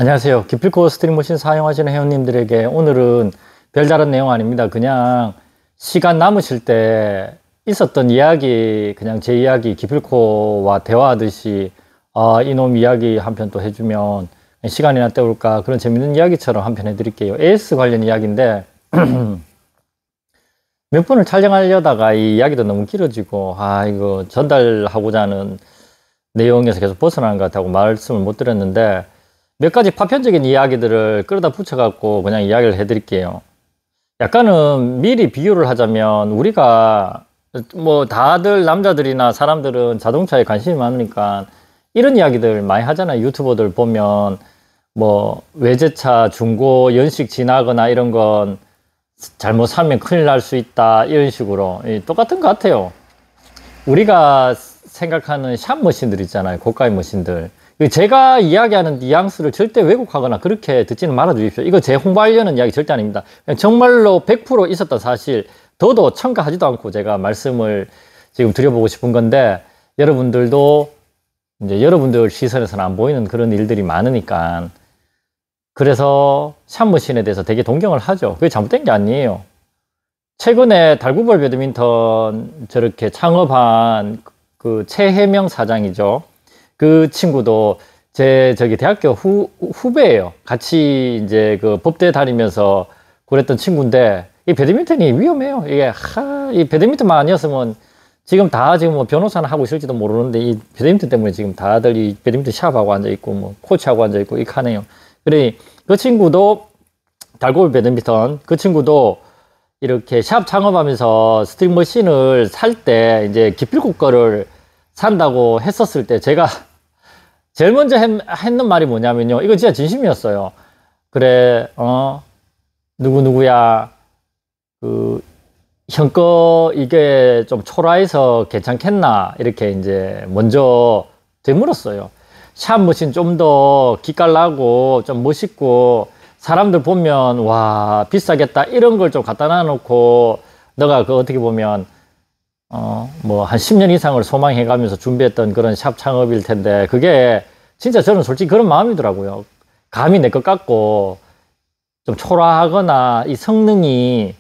안녕하세요. 기필코 스트리머신 사용하시는 회원님들에게 오늘은 별다른 내용 아닙니다. 그냥 시간 남으실 때 있었던 이야기, 그냥 제 이야기 기필코와 대화하듯이 이놈 이야기 한 편 또 해주면 시간이나 때울까, 그런 재밌는 이야기처럼 한 편 해드릴게요. AS 관련 이야기인데 몇 분을 촬영하려다가 이 이야기도 너무 길어지고 이거 전달하고자 하는 내용에서 계속 벗어나는 것 같다고 말씀을 못 드렸는데, 몇 가지 파편적인 이야기들을 끌어다 붙여갖고 그냥 이야기를 해드릴게요. 약간은 미리 비유를 하자면, 우리가 뭐 다들 남자들이나 사람들은 자동차에 관심이 많으니까 이런 이야기들 많이 하잖아요. 유튜버들 보면 뭐 외제차 중고 연식 지나거나 이런 건 잘못 사면 큰일 날 수 있다, 이런 식으로. 똑같은 것 같아요. 우리가 생각하는 샵머신들 있잖아요. 고가의 머신들. 제가 이야기하는 뉘앙스를 절대 왜곡하거나 그렇게 듣지는 말아 주십시오. 이거 제 홍보하려는 이야기 절대 아닙니다. 정말로 100% 있었던 사실, 더도 첨가하지도 않고 제가 말씀을 지금 드려보고 싶은 건데, 여러분들도 이제 여러분들 시선에서는 안 보이는 그런 일들이 많으니까, 그래서 샵머신에 대해서 되게 동경을 하죠. 그게 잘못된 게 아니에요. 최근에 달구벌 배드민턴 저렇게 창업한 그 최혜명 사장이죠. 그 친구도 저기 대학교 후배예요. 같이 이제 그 법대 다니면서 그랬던 친구인데, 이 배드민턴이 위험해요. 이 배드민턴만 아니었으면 지금 뭐 변호사는 하고 있을지도 모르는데, 이 배드민턴 때문에 지금 다들 이 배드민턴 샵하고 앉아있고, 뭐, 코치하고 앉아있고, 이렇게 하네요. 그래, 그 친구도, 달고볼 배드민턴, 그 친구도 이렇게 샵 창업하면서 스트링 머신을 살 때, 이제 기필코 거를 산다고 했었을 때, 제가 제일 먼저 했는 말이 뭐냐면요. 이거 진짜 진심이었어요. 그래, 누구야, 형 거 이게 좀 초라해서 괜찮겠나? 이렇게 이제 먼저 되물었어요. 샵머신 좀 더 기깔나고 좀 멋있고 사람들 보면 와, 비싸겠다, 이런 걸 좀 갖다 놔놓고, 너가 그 어떻게 보면 뭐 한 10년 이상을 소망해 가면서 준비했던 그런 샵 창업일 텐데, 그게 진짜 저는 솔직히 그런 마음이더라고요. 감히 내 것 같고 좀 초라하거나 이 성능이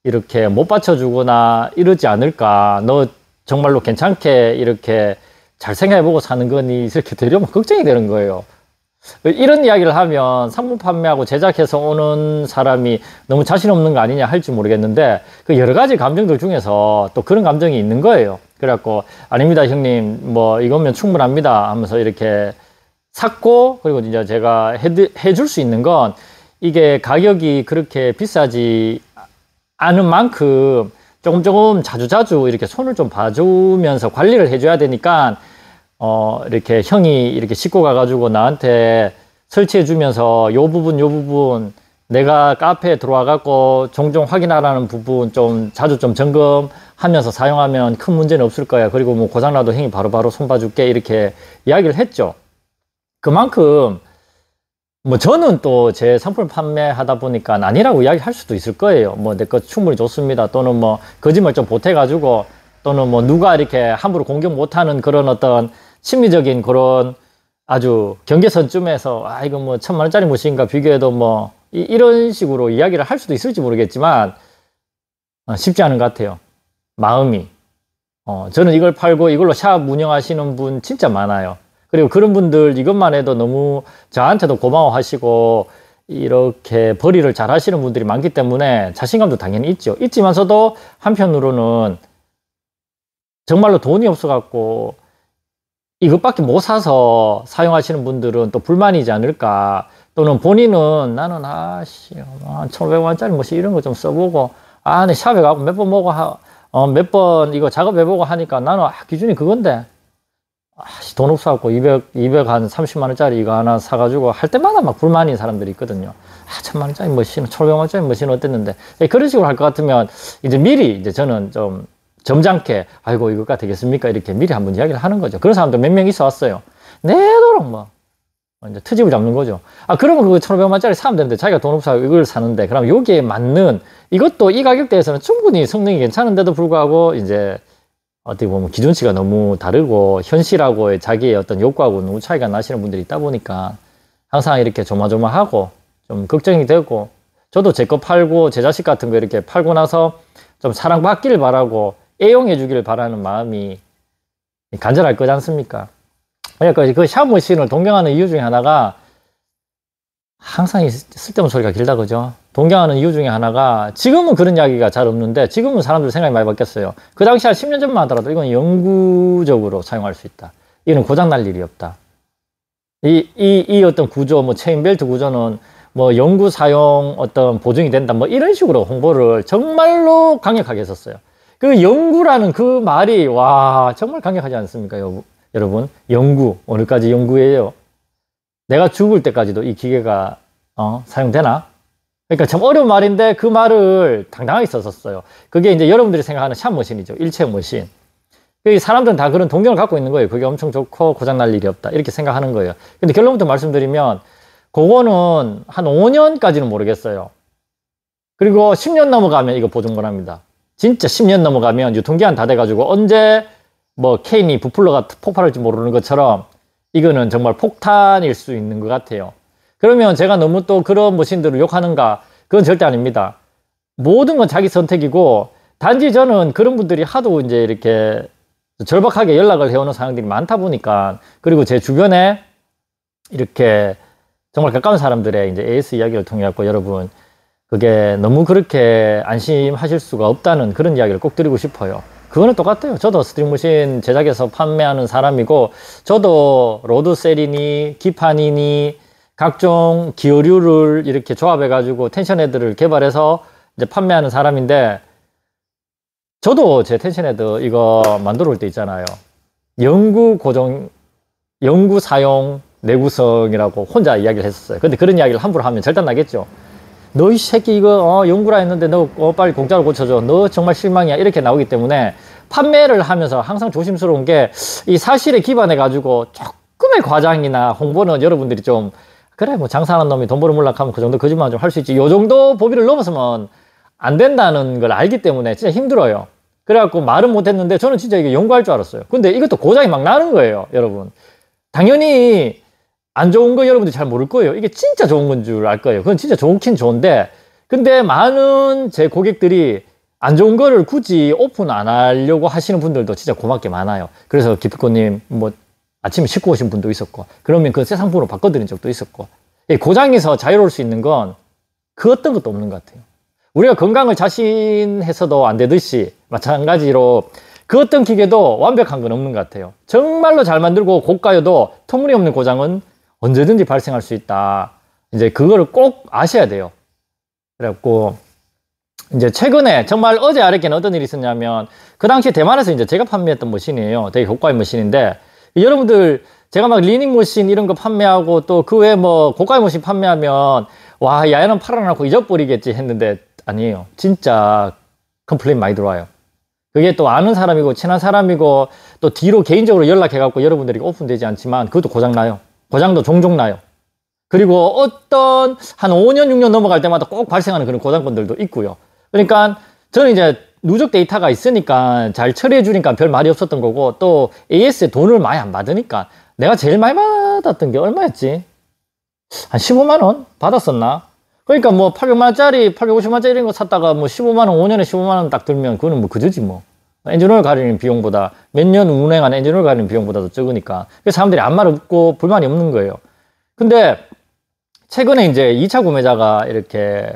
이렇게 못 받쳐주거나 이러지 않을까, 너 정말로 괜찮게 이렇게 잘 생각해보고 사는 거니, 이렇게 되려면 걱정이 되는 거예요. 이런 이야기를 하면 상품 판매하고 제작해서 오는 사람이 너무 자신 없는 거 아니냐 할지 모르겠는데, 그 여러 가지 감정들 중에서 또 그런 감정이 있는 거예요. 그래갖고 아닙니다 형님, 뭐 이거면 충분합니다 하면서 이렇게 샀고, 그리고 이제 제가 해줄 수 있는 건, 이게 가격이 그렇게 비싸지 않은 만큼 조금 자주자주 이렇게 손을 좀 봐주면서 관리를 해줘야 되니까, 이렇게 형이 이렇게 싣고 가가지고 나한테 설치해주면서 요 부분 내가 카페에 들어와갖고 종종 확인하라는 부분 좀 자주 좀 점검하면서 사용하면 큰 문제는 없을 거야. 그리고 뭐 고장나도 형이 바로바로 손봐줄게, 이렇게 이야기를 했죠. 그만큼 뭐 저는 또 제 상품을 판매하다 보니까 아니라고 이야기할 수도 있을 거예요. 뭐 내 거 충분히 좋습니다, 또는 뭐 거짓말 좀 보태가지고, 또는 뭐 누가 이렇게 함부로 공격 못하는 그런 어떤 심리적인 그런 아주 경계선쯤에서 이거 뭐 1,000만 원짜리 머신과 비교해도 뭐 이런 식으로 이야기를 할 수도 있을지 모르겠지만, 쉽지 않은 것 같아요. 마음이. 저는 이걸 팔고 이걸로 샵 운영하시는 분 진짜 많아요. 그리고 그런 분들 이것만 해도 너무 저한테도 고마워하시고 이렇게 벌이를 잘 하시는 분들이 많기 때문에 자신감도 당연히 있지만서도 한편으로는 정말로 돈이 없어갖고 이것밖에 못 사서 사용하시는 분들은 또 불만이지 않을까, 또는 본인은 나는 1,500원짜리 머신 이런 거 좀 써보고, 내 샵에 가고 몇 번 보고 몇 번 이거 작업해보고 하니까 나는 기준이 그건데 돈 없어갖고 200한 30만원짜리 이거 하나 사가지고 할 때마다 막 불만인 사람들이 있거든요. 1,000만원짜리 머신, 1,500원짜리 머신 어땠는데, 그런 식으로 할 것 같으면 이제 미리 이제 저는 좀 점잖게 아이고 이거가 되겠습니까, 이렇게 미리 한번 이야기를 하는 거죠. 그런 사람도 몇 명 있어 왔어요. 내도록 뭐 이제 트집을 잡는 거죠. 그러면 그거 1,500만원짜리 사면 되는데 자기가 돈 없어 이걸 사는데, 그럼 여기에 맞는, 이것도 이 가격대에서는 충분히 성능이 괜찮은데도 불구하고 이제 어떻게 보면 기준치가 너무 다르고 현실하고의 자기의 어떤 욕구하고 너무 차이가 나시는 분들이 있다 보니까 항상 이렇게 조마조마하고 좀 걱정이 되고, 저도 제 거 팔고 제 자식 같은 거 이렇게 팔고 나서 좀 사랑받기를 바라고 애용해 주기를 바라는 마음이 간절할 거지 않습니까? 그러니까 그 샤머신을 동경하는 이유 중에 하나가, 항상 이 쓸데없는 소리가 길다 그죠? 동경하는 이유 중에 하나가, 지금은 그런 이야기가 잘 없는데 지금은 사람들 생각이 많이 바뀌었어요. 그 당시 한 10년 전만 하더라도 이건 영구적으로 사용할 수 있다. 이거는 고장날 일이 없다. 이 어떤 구조, 뭐 체인벨트 구조는 뭐 영구 사용 어떤 보증이 된다, 뭐 이런 식으로 홍보를 정말로 강력하게 했었어요. 그 영구라는 그 말이, 와, 정말 강력하지 않습니까, 여러분? 영구, 오늘까지 영구예요. 내가 죽을 때까지도 이 기계가 사용되나? 그러니까 참 어려운 말인데 그 말을 당당하게 썼었어요. 그게 이제 여러분들이 생각하는 샵머신이죠. 일체형 머신. 사람들은 다 그런 동경을 갖고 있는 거예요. 그게 엄청 좋고 고장날 일이 없다, 이렇게 생각하는 거예요. 근데 결론부터 말씀드리면, 그거는 한 5년까지는 모르겠어요. 그리고 10년 넘어가면 이거 보증권합니다. 진짜 10년 넘어가면 유통기한 다 돼가지고 언제 뭐 케인이 부풀러가 폭발할지 모르는 것처럼 이거는 정말 폭탄일 수 있는 것 같아요. 그러면 제가 너무 또 그런 머신들을 욕하는가? 그건 절대 아닙니다. 모든 건 자기 선택이고, 단지 저는 그런 분들이 하도 이제 이렇게 절박하게 연락을 해오는 상황들이 많다 보니까, 그리고 제 주변에 이렇게 정말 가까운 사람들의 이제 AS 이야기를 통해 갖고, 여러분, 그게 너무 그렇게 안심하실 수가 없다는 그런 이야기를 꼭 드리고 싶어요. 그거는 똑같아요. 저도 스트링머신 제작해서 판매하는 사람이고, 저도 로드셀이니 기판이니 각종 기어류를 이렇게 조합해가지고 텐션헤드를 개발해서 이제 판매하는 사람인데, 저도 제 텐션헤드 이거 만들어 올 때 있잖아요. 영구 사용 내구성이라고 혼자 이야기를 했었어요. 근데 그런 이야기를 함부로 하면 절단 나겠죠. 너 이 새끼 이거 영구라 했는데 너 빨리 공짜로 고쳐줘. 너 정말 실망이야. 이렇게 나오기 때문에 판매를 하면서 항상 조심스러운 게, 이 사실에 기반해 가지고 조금의 과장이나 홍보는 여러분들이 좀, 그래 뭐 장사하는 놈이 돈 벌어물락하면 그 정도 거짓말 좀 할 수 있지, 요 정도 범위를 넘어서면 안 된다는 걸 알기 때문에 진짜 힘들어요. 그래갖고 말은 못했는데 저는 진짜 이게 연구할 줄 알았어요. 근데 이것도 고장이 막 나는 거예요, 여러분. 당연히 안 좋은 거 여러분들이 잘 모를 거예요. 이게 진짜 좋은 건 줄 알 거예요. 그건 진짜 좋긴 좋은데, 근데 많은 제 고객들이 안 좋은 거를 굳이 오픈 안 하려고 하시는 분들도 진짜 고맙게 많아요. 그래서 기프코님 뭐 아침에 씻고 오신 분도 있었고, 그러면 그 새 상품으로 바꿔드린 적도 있었고, 고장에서 자유로울 수 있는 건 그 어떤 것도 없는 것 같아요. 우리가 건강을 자신해서도 안 되듯이 마찬가지로 그 어떤 기계도 완벽한 건 없는 것 같아요. 정말로 잘 만들고 고가여도 터무니없는 고장은 언제든지 발생할 수 있다. 이제 그거를 꼭 아셔야 돼요. 그래갖고 이제 최근에 정말 어제 아랫게는 어떤 일이 있었냐면, 그 당시 대만에서 이제 제가 판매했던 머신이에요. 되게 고가의 머신인데, 여러분들 제가 막 리닝 머신 이런 거 판매하고 또 그 외에 뭐 고가의 머신 판매하면, 와, 야야는 팔아놓고 잊어버리겠지 했는데 아니에요. 진짜 컴플레인 많이 들어와요. 그게 또 아는 사람이고 친한 사람이고, 또 뒤로 개인적으로 연락해갖고 여러분들이 오픈되지 않지만 그것도 고장나요. 고장도 종종 나요. 그리고 어떤 한 5년 6년 넘어갈 때마다 꼭 발생하는 그런 고장건들도 있고요. 그러니까 저는 이제 누적 데이터가 있으니까 잘 처리해 주니까 별 말이 없었던 거고, 또 AS에 돈을 많이 안 받으니까, 내가 제일 많이 받았던 게 얼마였지? 한 15만 원 받았었나? 그러니까 뭐 800만 원짜리 850만 원짜리 이런 거 샀다가 뭐 15만 원, 5년에 15만 원 딱 들면 그거는 뭐 그저지 뭐. 엔진오일 가리는 비용보다, 몇 년 운행한 엔진오일 가리는 비용보다도 적으니까. 그래서 사람들이 아무 말 없고 불만이 없는 거예요. 근데 최근에 이제 2차 구매자가 이렇게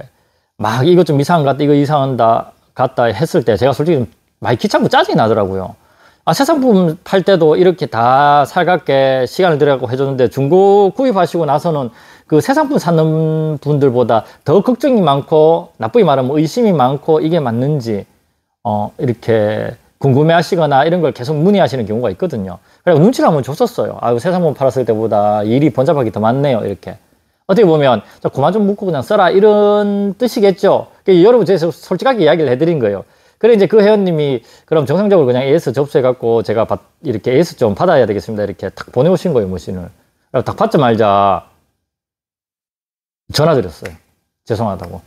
막 이거 좀 이상한 것 같다, 이거 이상하다 같다 했을 때 제가 솔직히 좀 많이 귀찮고 짜증이 나더라고요. 아, 새 상품 팔 때도 이렇게 다 살갑게 시간을 들여갖고 해줬는데, 중고 구입하시고 나서는 그 새 상품 사는 분들보다 더 걱정이 많고, 나쁘게 말하면 의심이 많고, 이게 맞는지 이렇게 궁금해 하시거나 이런 걸 계속 문의하시는 경우가 있거든요. 그래서 눈치를 한번 줬었어요. 아, 새 상품 팔았을 때보다 일이 번잡하게 더 많네요, 이렇게. 어떻게 보면 그만 좀 묻고 그냥 써라, 이런 뜻이겠죠. 그러니까 여러분, 제가 솔직하게 이야기를 해드린 거예요. 그래 이제 그 회원님이 그럼 정상적으로 그냥 AS 접수해갖고 제가 이렇게 AS 좀 받아야 되겠습니다, 이렇게 딱 보내오신 거예요, 머신을. 딱 받자마자 전화 드렸어요. 죄송하다고.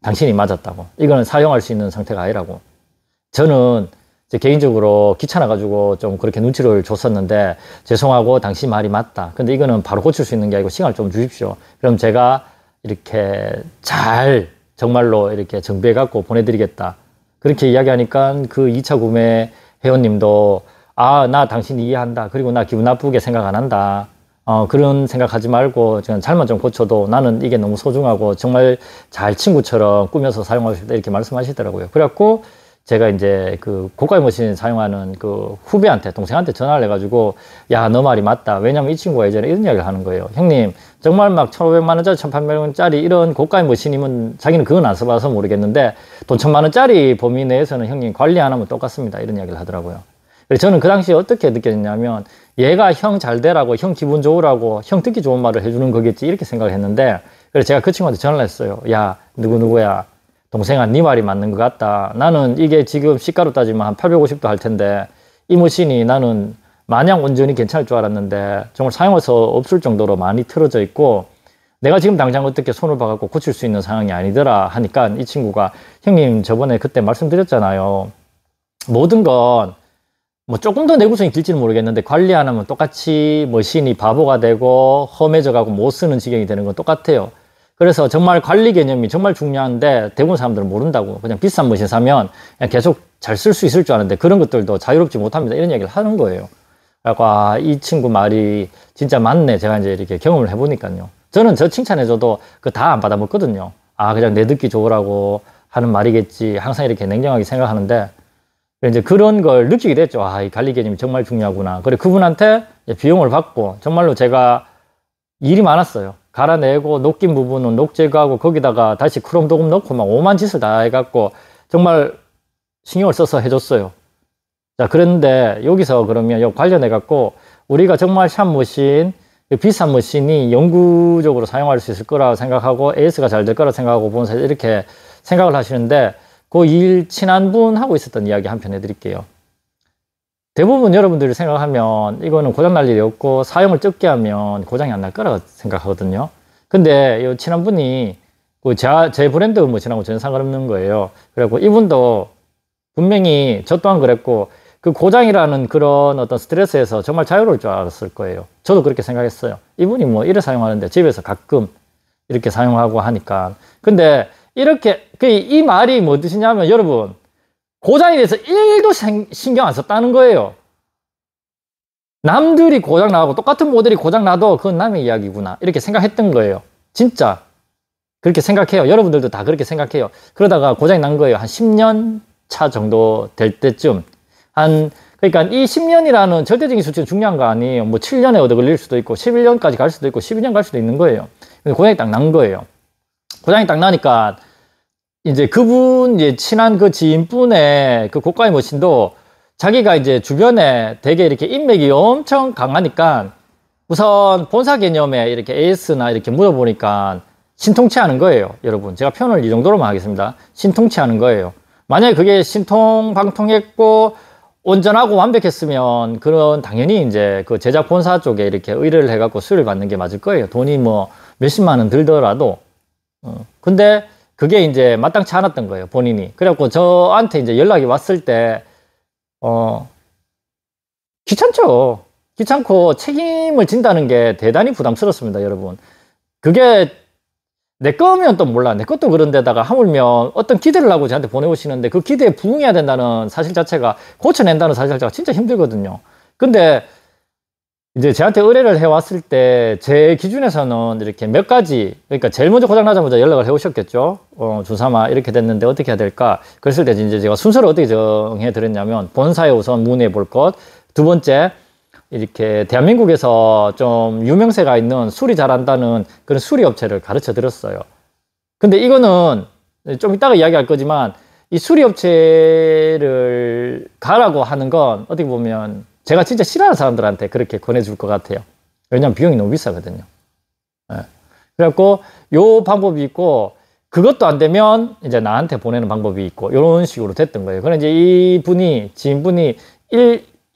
당신이 맞았다고. 이거는 사용할 수 있는 상태가 아니라고. 저는 개인적으로 귀찮아가지고 좀 그렇게 눈치를 줬었는데 죄송하고 당신 말이 맞다. 근데 이거는 바로 고칠 수 있는 게 아니고 시간을 좀 주십시오. 그럼 제가 이렇게 잘 정말로 이렇게 정비해갖고 보내드리겠다. 그렇게 이야기하니까 그 2차 구매 회원님도 아, 나 당신 이해한다. 그리고 나 기분 나쁘게 생각 안 한다. 그런 생각하지 말고 그냥 잘만 좀 고쳐도 나는 이게 너무 소중하고 정말 잘 친구처럼 꾸며서 사용하고 싶다. 이렇게 말씀하시더라고요. 그래갖고 제가 이제 그 고가의 머신 사용하는 그 후배한테, 동생한테 전화를 해가지고, 야, 너 말이 맞다. 왜냐면 이 친구가 예전에 이런 이야기를 하는 거예요. 형님, 정말 막 1,500만원짜리, 1,800만원짜리 이런 고가의 머신이면 자기는 그건 안 써봐서 모르겠는데, 돈 1,000만원짜리 범위 내에서는 형님 관리 안 하면 똑같습니다. 이런 이야기를 하더라고요. 그래서 저는 그 당시에 어떻게 느꼈냐면, 얘가 형 잘 되라고, 형 기분 좋으라고, 형 듣기 좋은 말을 해주는 거겠지. 이렇게 생각을 했는데, 그래서 제가 그 친구한테 전화를 했어요. 야, 누구누구야. 동생아, 네 말이 맞는 것 같다. 나는 이게 지금 시가로 따지면 한 850도 할 텐데 이 머신이 나는 마냥 온전히 괜찮을 줄 알았는데 정말 사용해서 없을 정도로 많이 틀어져 있고 내가 지금 당장 어떻게 손을 봐갖고 고칠 수 있는 상황이 아니더라 하니까 이 친구가 형님 저번에 그때 말씀드렸잖아요. 모든 건 뭐 조금 더 내구성이 길지는 모르겠는데 관리 안 하면 똑같이 머신이 바보가 되고 험해져 가고 못 쓰는 지경이 되는 건 똑같아요. 그래서 정말 관리 개념이 정말 중요한데 대부분 사람들은 모른다고. 그냥 비싼 머신 사면 그냥 계속 잘 쓸 수 있을 줄 아는데 그런 것들도 자유롭지 못합니다. 이런 얘기를 하는 거예요. 그래서 아, 이 친구 말이 진짜 맞네. 제가 이제 이렇게 경험을 해보니까요. 저는 저 칭찬해줘도 그 다 안 받아먹거든요. 아, 그냥 내 듣기 좋으라고 하는 말이겠지. 항상 이렇게 냉정하게 생각하는데 이제 그런 걸 느끼게 됐죠. 아, 이 관리 개념이 정말 중요하구나. 그래 그분한테 비용을 받고 정말로 제가 일이 많았어요. 갈아내고 녹긴 부분은 녹 제거하고 거기다가 다시 크롬 도금 넣고 막 오만 짓을 다 해갖고 정말 신경을 써서 해줬어요. 자, 그런데 여기서 그러면 요 관련해갖고 우리가 정말 샵머신, 비싼 머신이 영구적으로 사용할 수 있을 거라 생각하고 AS가 잘 될 거라 생각하고 본사 이렇게 생각을 하시는데 그 일 친한 분하고 있었던 이야기 한 편 해드릴게요. 대부분 여러분들이 생각하면 이거는 고장 날 일이 없고 사용을 적게 하면 고장이 안 날 거라고 생각하거든요. 근데 이 친한 분이 제 브랜드 머신하고 전혀 상관없는 거예요. 그래갖고 이분도 분명히 저 또한 그랬고 그 고장이라는 그런 어떤 스트레스에서 정말 자유로울 줄 알았을 거예요. 저도 그렇게 생각했어요. 이분이 뭐 이래 사용하는데 집에서 가끔 이렇게 사용하고 하니까. 근데 이렇게 이 말이 뭐 뜻이냐면 여러분 고장에 대해서 1도 신경 안 썼다는 거예요. 남들이 고장 나고 똑같은 모델이 고장 나도 그건 남의 이야기구나 이렇게 생각했던 거예요. 진짜 그렇게 생각해요. 여러분들도 다 그렇게 생각해요. 그러다가 고장이 난 거예요. 한 10년 차 정도 될 때쯤 그러니까 이 10년이라는 절대적인 수치는 중요한 거 아니에요. 뭐 7년에 얻어 걸릴 수도 있고 11년까지 갈 수도 있고 12년 갈 수도 있는 거예요. 근데 고장이 딱 난 거예요. 고장이 딱 나니까 이제 그분 이제 친한 그 지인분의 그 고가의 머신도 자기가 이제 주변에 되게 이렇게 인맥이 엄청 강하니까 우선 본사 개념에 이렇게 AS나 이렇게 물어보니까 신통치 않은 거예요. 여러분 제가 표현을 이 정도로만 하겠습니다. 신통치 않은 거예요. 만약에 그게 신통방통했고 온전하고 완벽했으면 그런 당연히 이제 그 제작 본사 쪽에 이렇게 의뢰를 해갖고 수리를 받는 게 맞을 거예요. 돈이 뭐 몇십만 원 들더라도. 근데 그게 이제 마땅치 않았던 거예요, 본인이. 그래갖고 저한테 이제 연락이 왔을 때, 귀찮죠. 귀찮고 책임을 진다는 게 대단히 부담스럽습니다, 여러분. 그게 내 거면 또 몰라. 내 것도 그런데다가 하물며 어떤 기대를 하고 저한테 보내오시는데 그 기대에 부응해야 된다는 사실 자체가, 고쳐낸다는 사실 자체가 진짜 힘들거든요. 근데 이제 저한테 의뢰를 해왔을 때 제 기준에서는 이렇게 몇 가지, 그러니까 제일 먼저 고장나자마자 연락을 해오셨겠죠. 주사마 이렇게 됐는데 어떻게 해야 될까? 그랬을 때 이제 제가 순서를 어떻게 정해드렸냐면 본사에 우선 문의해 볼 것, 두 번째 이렇게 대한민국에서 좀 유명세가 있는 수리 잘한다는 그런 수리 업체를 가르쳐 드렸어요. 근데 이거는 좀 이따가 이야기할 거지만 이 수리 업체를 가라고 하는 건 어떻게 보면 제가 진짜 싫어하는 사람들한테 그렇게 권해줄 것 같아요. 왜냐면 비용이 너무 비싸거든요. 네. 그래갖고 요 방법이 있고 그것도 안 되면 이제 나한테 보내는 방법이 있고 이런 식으로 됐던 거예요. 그런데 이제 지인분이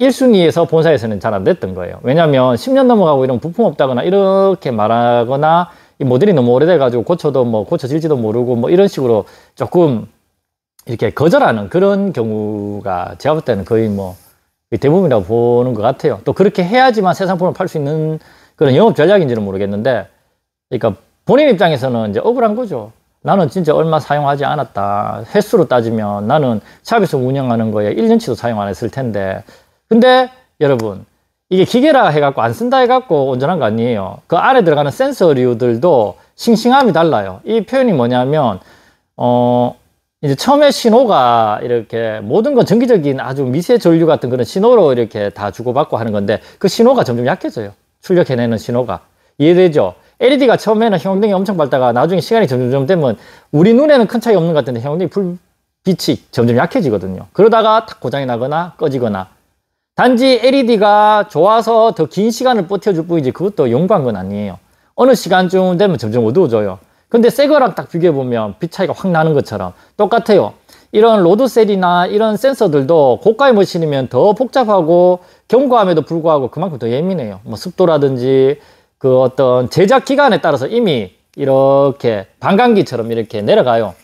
1순위에서 본사에서는 잘 안 됐던 거예요. 왜냐면 10년 넘어가고 이런 부품 없다거나 이렇게 말하거나 이 모델이 너무 오래돼가지고 고쳐도 뭐 고쳐질지도 모르고 뭐 이런 식으로 조금 이렇게 거절하는 그런 경우가 제가 볼 때는 거의 뭐 대부분이라고 보는 것 같아요. 또 그렇게 해야지만 새 상품을 팔 수 있는 그런 영업 전략인지는 모르겠는데, 그러니까 본인 입장에서는 이제 억울한 거죠. 나는 진짜 얼마 사용하지 않았다. 횟수로 따지면 나는 샵에서 운영하는 거에 1년치도 사용 안 했을 텐데. 근데 여러분, 이게 기계라 해갖고 안 쓴다 해갖고 온전한 거 아니에요. 그 안에 들어가는 센서류들도 싱싱함이 달라요. 이 표현이 뭐냐면, 이제 처음에 신호가 이렇게 모든 건 전기적인 아주 미세 전류 같은 그런 신호로 이렇게 다 주고받고 하는 건데, 그 신호가 점점 약해져요. 출력해내는 신호가. 이해되죠? LED가 처음에는 형광등이 엄청 밝다가 나중에 시간이 점점 되면 우리 눈에는 큰 차이 없는 것 같은데 형광등이 불빛이 점점 약해지거든요. 그러다가 탁 고장이 나거나 꺼지거나. 단지 LED가 좋아서 더 긴 시간을 버텨줄 뿐이지 그것도 영구한 건 아니에요. 어느 시간쯤 되면 점점 어두워져요. 근데 새 거랑 딱 비교해보면 빛 차이가 확 나는 것처럼 똑같아요. 이런 로드셀이나 이런 센서들도 고가의 머신이면 더 복잡하고 견고함에도 불구하고 그만큼 더 예민해요. 뭐 습도라든지 그 어떤 제작 기간에 따라서 이미 이렇게 반감기처럼 이렇게 내려가요.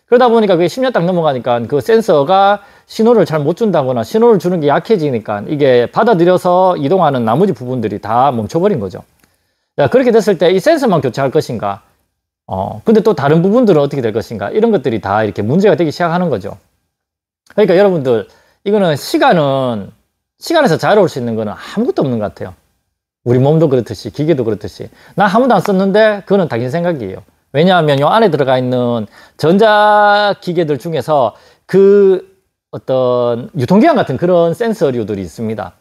그러다 보니까 그게 10년 딱 넘어가니까 그 센서가 신호를 잘 못 준다거나 신호를 주는 게 약해지니까 이게 받아들여서 이동하는 나머지 부분들이 다 멈춰버린 거죠. 그렇게 됐을 때 이 센서만 교체할 것인가? 근데 또 다른 부분들은 어떻게 될 것인가? 이런 것들이 다 이렇게 문제가 되기 시작하는 거죠. 그러니까 여러분들, 이거는 시간에서 자유로울 수 있는 거는 아무것도 없는 것 같아요. 우리 몸도 그렇듯이, 기계도 그렇듯이. 나 한 번도 안 썼는데, 그거는 당신 생각이에요. 왜냐하면 요 안에 들어가 있는 전자기계들 중에서 그 어떤 유통기한 같은 그런 센서류들이 있습니다.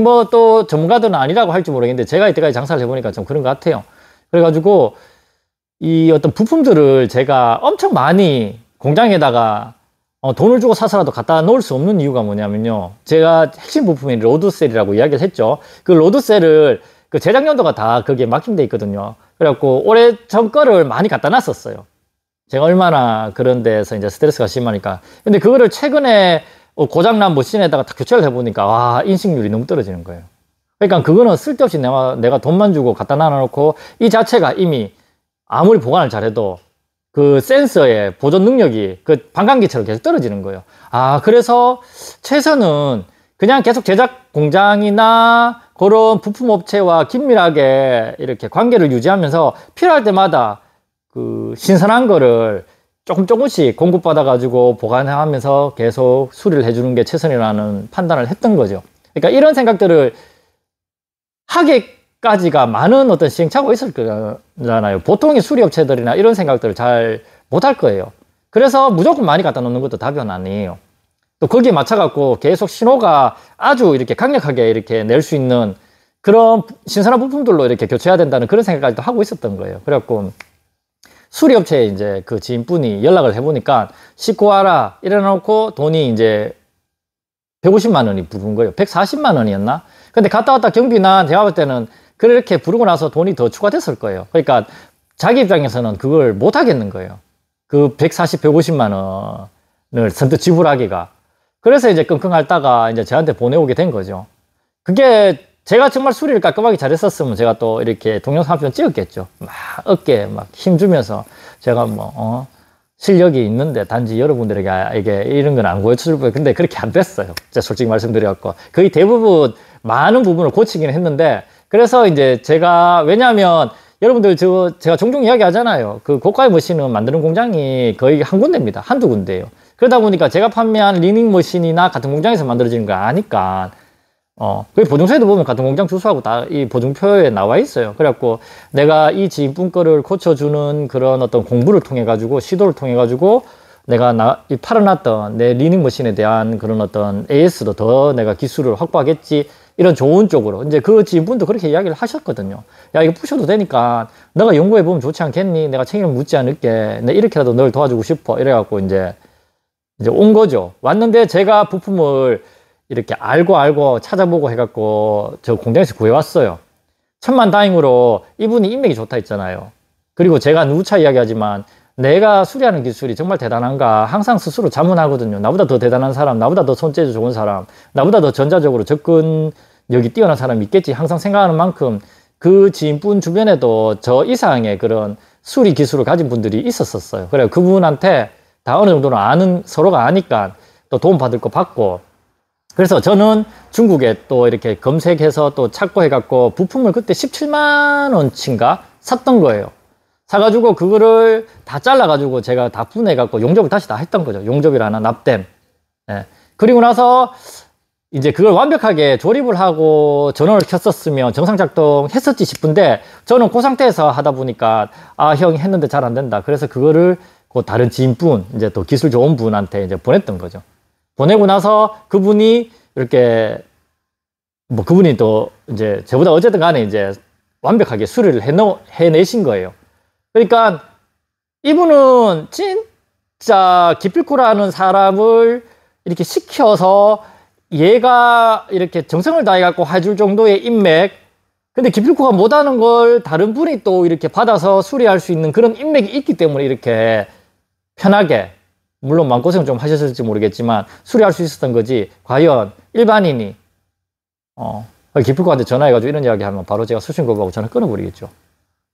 뭐 또 전문가들은 아니라고 할지 모르겠는데, 제가 이때까지 장사를 해보니까 좀 그런 것 같아요. 그래가지고, 이 어떤 부품들을 제가 엄청 많이 공장에다가 돈을 주고 사서라도 갖다 놓을 수 없는 이유가 뭐냐면요. 제가 핵심 부품인 로드셀이라고 이야기를 했죠. 그 로드셀을 그 제작 연도가 다 거기에 막힘돼 있거든요. 그래갖고 오래전 거를 많이 갖다 놨었어요. 제가 얼마나 그런 데서 이제 스트레스가 심하니까. 근데 그거를 최근에 고장난 머신에다가 다 교체를 해보니까 와, 인식률이 너무 떨어지는 거예요. 그러니까 그거는 쓸데없이 내가 돈만 주고 갖다 놔놓고 이 자체가 이미 아무리 보관을 잘해도 그 센서의 보존 능력이 그 반감기처럼 계속 떨어지는 거예요. 그래서 최선은 그냥 계속 제작 공장이나 그런 부품업체와 긴밀하게 이렇게 관계를 유지하면서 필요할 때마다 그 신선한 거를 조금씩 공급받아가지고 보관하면서 계속 수리를 해주는 게 최선이라는 판단을 했던 거죠. 그러니까 이런 생각들을 하게까지가 많은 어떤 시행착오가 있을 거잖아요. 보통의 수리업체들이나 이런 생각들을 잘 못할 거예요. 그래서 무조건 많이 갖다 놓는 것도 답은 아니에요. 또 거기에 맞춰갖고 계속 신호가 아주 이렇게 강력하게 이렇게 낼 수 있는 그런 신선한 부품들로 이렇게 교체해야 된다는 그런 생각까지도 하고 있었던 거예요. 그래갖고 수리업체에 이제 그 지인분이 연락을 해보니까 싣고 와라 이래놓고 돈이 이제 150만 원이 부른 거예요. 140만 원이었나? 근데 갔다 왔다 경비나 제가 볼 때는 그렇게 부르고 나서 돈이 더 추가됐을 거예요. 그러니까 자기 입장에서는 그걸 못 하겠는 거예요. 그 140, 150만 원을 선뜻 지불하기가. 그래서 이제 끙끙 앓다가 이제 저한테 보내오게 된 거죠. 그게 제가 정말 수리를 깔끔하게 잘했었으면 제가 또 이렇게 동영상 한 편 찍었겠죠. 막 어깨에 막 힘주면서 제가 뭐, 실력이 있는데 단지 여러분들에게 이게 이런 건 안 보여줄 거예요. 근데 그렇게 안 됐어요. 제가 솔직히 말씀드려갖고. 거의 대부분 많은 부분을 고치기는 했는데, 그래서 이제 제가, 왜냐하면 여러분들 제가 종종 이야기 하잖아요. 그 고가의 머신은 만드는 공장이 거의 한 군데입니다. 한두 군데예요. 그러다 보니까 제가 판매한 리닝 머신이나 같은 공장에서 만들어지는 거 아니까, 그 보증서에도 보면 같은 공장 주소하고 다 이 보증표에 나와 있어요. 그래갖고 내가 이 지인분 거를 고쳐주는 그런 어떤 공부를 통해가지고, 시도를 통해가지고 내가 팔아놨던 내 리닝 머신에 대한 그런 어떤 AS도 더 내가 기술을 확보하겠지. 이런 좋은 쪽으로. 이제 그 지인분도 그렇게 이야기를 하셨거든요. 야, 이거 부셔도 되니까 너가 연구해보면 좋지 않겠니? 내가 책임을 묻지 않을게. 내가 이렇게라도 널 도와주고 싶어. 이래갖고 이제 온 거죠. 왔는데 제가 부품을 이렇게 알고 찾아보고 해갖고 저 공장에서 구해왔어요. 천만다행으로 이분이 인맥이 좋다 했잖아요. 그리고 제가 누차 이야기하지만 내가 수리하는 기술이 정말 대단한가 항상 스스로 자문하거든요. 나보다 더 대단한 사람, 나보다 더 손재주 좋은 사람, 나보다 더 전자적으로 접근력이 뛰어난 사람이 있겠지 항상 생각하는 만큼 그 지인분 주변에도 저 이상의 그런 수리 기술을 가진 분들이 있었어요. 그래 그분한테 다 어느 정도는 아는, 서로가 아니까 또 도움받을 거 받고. 그래서 저는 중국에 또 이렇게 검색해서 또 찾고 해갖고 부품을 그때 17만 원치인가 샀던 거예요. 사가지고 그거를 다 잘라가지고 제가 다 분해갖고 용접을 다시 다 했던 거죠. 용접이라 하나, 납땜. 예. 그리고 나서 이제 그걸 완벽하게 조립을 하고 전원을 켰었으면 정상 작동했었지 싶은데 저는 그 상태에서 하다 보니까 아, 형 했는데 잘 안 된다. 그래서 그거를 그 다른 지인분, 이제 또 기술 좋은 분한테 이제 보냈던 거죠. 보내고 나서 그분이 이렇게 뭐 그분이 또 이제 저보다 어쨌든 간에 이제 완벽하게 수리를 해내신 거예요. 그러니까 이분은 진짜 기필코라는 사람을 이렇게 시켜서 얘가 이렇게 정성을 다해갖고 해줄 정도의 인맥, 근데 기필코가 못하는 걸 다른 분이 또 이렇게 받아서 수리할 수 있는 그런 인맥이 있기 때문에 이렇게 편하게, 물론 마음고생 좀 하셨을지 모르겠지만 수리할 수 있었던 거지. 과연 일반인이 기필코한테 전화해가지고 이런 이야기 하면 바로 제가 수신 거부하고 전화 끊어버리겠죠.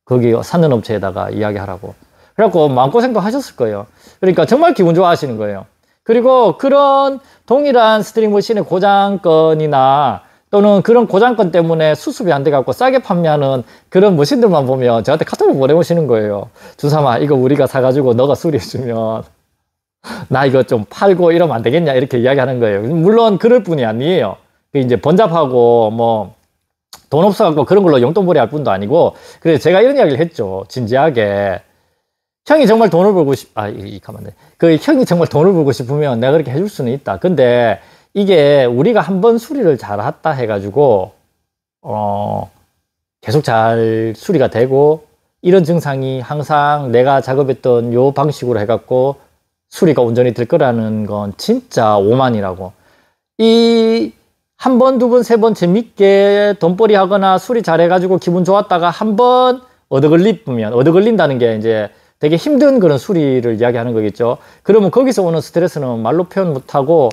거기 사는 업체에다가 이야기하라고. 그래갖고 마음고생도 하셨을 거예요. 그러니까 정말 기분 좋아하시는 거예요. 그리고 그런 동일한 스트링 머신의 고장건이나 또는 그런 고장건 때문에 수습이 안 돼갖고 싸게 판매하는 그런 머신들만 보면 저한테 카톡을 보내오시는 거예요. 준삼아, 이거 우리가 사가지고 너가 수리해주면 나 이거 좀 팔고 이러면 안 되겠냐, 이렇게 이야기하는 거예요. 물론 그럴 뿐이 아니에요. 이제 번잡하고 뭐 돈 없어갖고 그런 걸로 용돈벌이 할 뿐도 아니고. 그래서 제가 이런 이야기를 했죠. 진지하게. 형이 정말 돈을 벌고 가만 돼. 형이 정말 돈을 벌고 싶으면 내가 그렇게 해줄 수는 있다. 근데 이게 우리가 한번 수리를 잘 했다 해가지고, 계속 잘 수리가 되고, 이런 증상이 항상 내가 작업했던 요 방식으로 해갖고 수리가 온전히 될 거라는 건 진짜 오만이라고. 한 번, 두 번, 세 번 재밌게 돈벌이 하거나 수리 잘 해가지고 기분 좋았다가 한 번 얻어걸린다는 게 이제 되게 힘든 그런 수리를 이야기하는 거겠죠. 그러면 거기서 오는 스트레스는 말로 표현 못하고,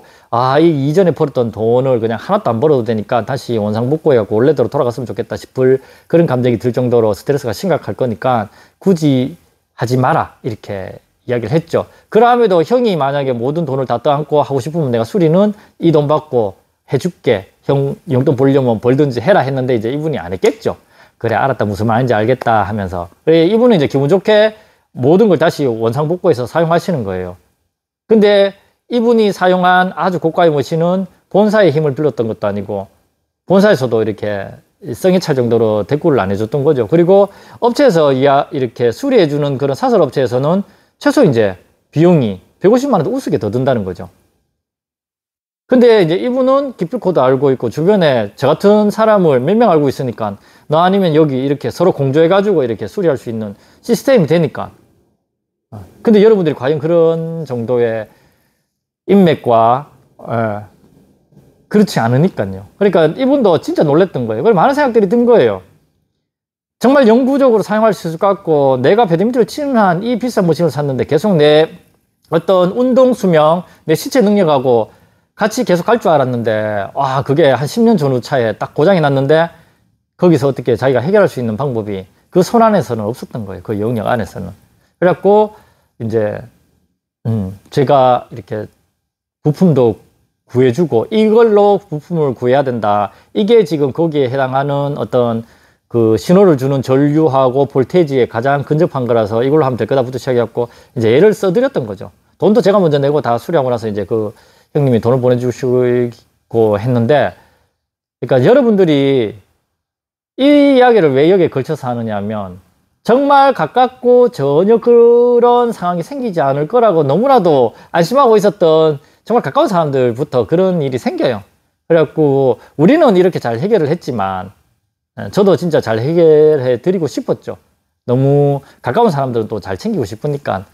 이전에 벌었던 돈을 그냥 하나도 안 벌어도 되니까 다시 원상복구해갖고 원래대로 돌아갔으면 좋겠다 싶을 그런 감정이 들 정도로 스트레스가 심각할 거니까 굳이 하지 마라, 이렇게 이야기를 했죠. 그럼에도 형이 만약에 모든 돈을 다 떠안고 하고 싶으면 내가 수리는 이 돈 받고 해줄게, 형 용돈 벌려면 벌든지 해라 했는데 이제 이분이 안 했겠죠. 그래, 알았다, 무슨 말인지 알겠다 하면서. 그래, 이분은 이제 기분 좋게 모든 걸 다시 원상복구해서 사용하시는 거예요. 근데 이분이 사용한 아주 고가의 머신은 본사의 힘을 빌렸던 것도 아니고 본사에서도 이렇게 성에 찰 정도로 대꾸를 안 해줬던 거죠. 그리고 업체에서 이렇게 수리해주는 그런 사설 업체에서는 최소 이제 비용이 150만 원도 우습게 더 든다는 거죠. 근데 이제 이분은 기필코도 알고 있고 주변에 저 같은 사람을 몇 명 알고 있으니까 너 아니면 여기 이렇게 서로 공조해가지고 이렇게 수리할 수 있는 시스템이 되니까. 근데 여러분들이 과연 그런 정도의 인맥과 그렇지 않으니까요. 그러니까 이분도 진짜 놀랬던 거예요. 그리고 많은 생각들이 든 거예요. 정말 영구적으로 사용할 수 있을 것 같고, 내가 배드민턴을 치는 한 이 비싼 머신을 샀는데 계속 내 어떤 운동 수명, 내 신체 능력하고 같이 계속 갈 줄 알았는데, 그게 한 10년 전후 차에 딱 고장이 났는데 거기서 어떻게 자기가 해결할 수 있는 방법이 그 손 안에서는 없었던 거예요. 그 영역 안에서는. 그래갖고 이제 제가 이렇게 부품도 구해주고 이걸로 부품을 구해야 된다. 이게 지금 거기에 해당하는 어떤 그 신호를 주는 전류하고 볼테이지에 가장 근접한 거라서 이걸로 하면 될 거다부터 시작해갖고 이제 얘를 써드렸던 거죠. 돈도 제가 먼저 내고 다 수리하고 나서 이제 그 형님이 돈을 보내주시고 했는데, 그러니까 여러분들이 이 이야기를 왜 여기에 걸쳐서 하느냐 하면 정말 가깝고 전혀 그런 상황이 생기지 않을 거라고 너무나도 안심하고 있었던 정말 가까운 사람들부터 그런 일이 생겨요. 그래갖고 우리는 이렇게 잘 해결을 했지만 저도 진짜 잘 해결해 드리고 싶었죠. 너무 가까운 사람들은 또 잘 챙기고 싶으니까.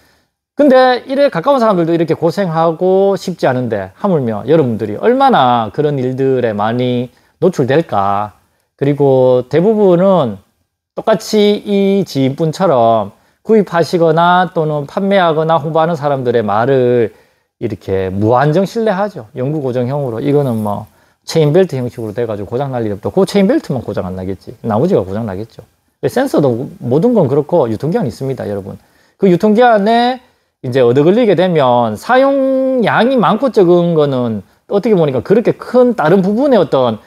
근데 이래 가까운 사람들도 이렇게 고생하고 싶지 않은데 하물며 여러분들이 얼마나 그런 일들에 많이 노출될까. 그리고 대부분은 똑같이 이 지인분처럼 구입하시거나 또는 판매하거나 홍보하는 사람들의 말을 이렇게 무한정 신뢰하죠. 영구고정형으로. 이거는 뭐 체인벨트 형식으로 돼가지고 고장 날 일 없다. 그 체인벨트만 고장 안 나겠지. 나머지가 고장 나겠죠. 센서도 모든 건 그렇고 유통기한이 있습니다, 여러분. 그 유통기한에 이제 얻어 걸리게 되면 사용량이 많고 적은 거는 어떻게 보니까 그렇게 큰 다른 부분의 어떤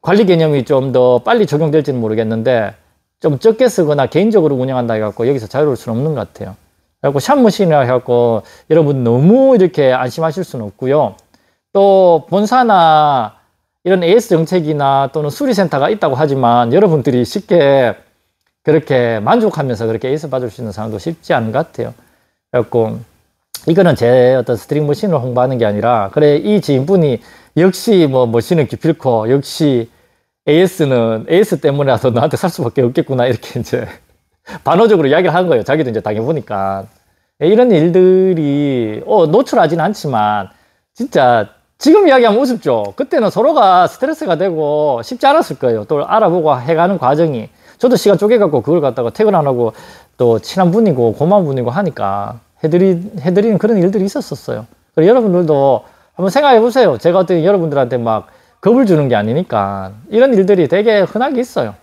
관리 개념이 좀 더 빨리 적용될지는 모르겠는데 좀 적게 쓰거나 개인적으로 운영한다 해갖고 여기서 자유로울 수는 없는 것 같아요. 그래갖고 샵머신이라 해갖고 여러분 너무 이렇게 안심하실 수는 없고요. 또 본사나 이런 AS 정책이나 또는 수리센터가 있다고 하지만 여러분들이 쉽게 그렇게 만족하면서 그렇게 AS 받을 수 있는 상황도 쉽지 않은 것 같아요. 그래갖고 이거는 제 어떤 스트링 머신을 홍보하는 게 아니라 그래 이 지인분이 역시 뭐 머신은 기필코 역시 AS는 AS 때문에라도 나한테 살 수밖에 없겠구나 이렇게 이제 반어적으로 이야기를 한 거예요. 자기도 이제 당해보니까 이런 일들이 노출하지는 않지만 진짜 지금 이야기하면 우습죠. 그때는 서로가 스트레스가 되고 쉽지 않았을 거예요. 또 알아보고 해가는 과정이. 저도 시간 쪼개갖고 그걸 갖다가 퇴근 안 하고 또 친한 분이고 고마운 분이고 하니까 해드리는 그런 일들이 있었어요. 그래서 여러분들도 한번 생각해 보세요. 제가 어떻게 여러분들한테 막 겁을 주는 게 아니니까 이런 일들이 되게 흔하게 있어요.